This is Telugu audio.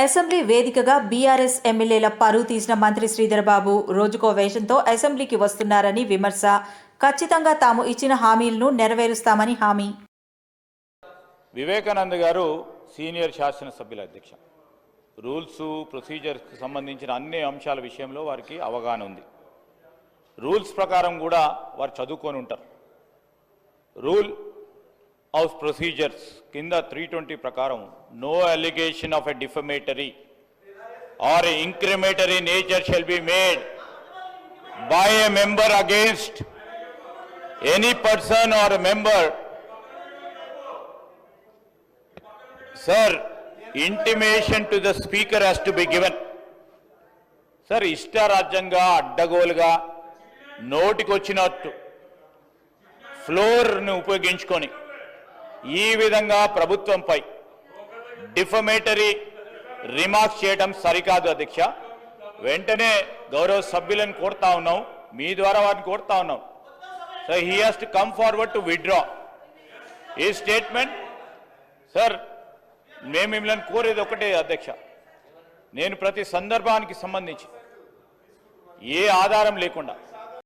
అసెంబ్లీ వేదికగా బీఆర్ఎస్ ఎమ్మెల్యేల పరువు తీసిన మంత్రి శ్రీధర్బాబు రోజుకో వేషంతో అసెంబ్లీకి వస్తున్నారని విమర్శ. ఖచ్చితంగా తాము ఇచ్చిన హామీలను నెరవేరుస్తామని హామీ. వివేకానంద గారు సీనియర్ శాసనసభ్యుల అధ్యక్ష. రూల్స్ ప్రొసీజర్స్కి సంబంధించిన అన్ని అంశాల విషయంలో వారికి అవగాహన ఉంది. రూల్స్ ప్రకారం కూడా వారు చదువుకొని ఉంటారు. రూల్ ఆఫ్ ప్రొసీజర్స్ కింద 320 ప్రకారం no allegation of a defamatory or incriminatory nature shall be made by a member against any person or a member. Sir, intimation to the speaker has to be given. Sir, ఇష్టారాజ్యంగా అడ్డగోలుగా నోటికొచ్చినట్టు ఫ్లోర్ను ఉపయోగించుకొని ఈ విధంగా ప్రభుత్వంపై డిఫమేటరీ రిమార్క్స్ చేయడం సరికాదు అధ్యక్ష. వెంటనే గౌరవ సభ్యులను కోరుతా ఉన్నాం, మీ ద్వారా వారిని కోరుతా ఉన్నాం. So he has to come forward to withdraw ఈ స్టేట్మెంట్. సార్, మేము మిమ్మల్ని కోరేది ఒకటే అధ్యక్ష, నేను ప్రతి సందర్భానికి సంబంధించి ఏ ఆధారం లేకుండా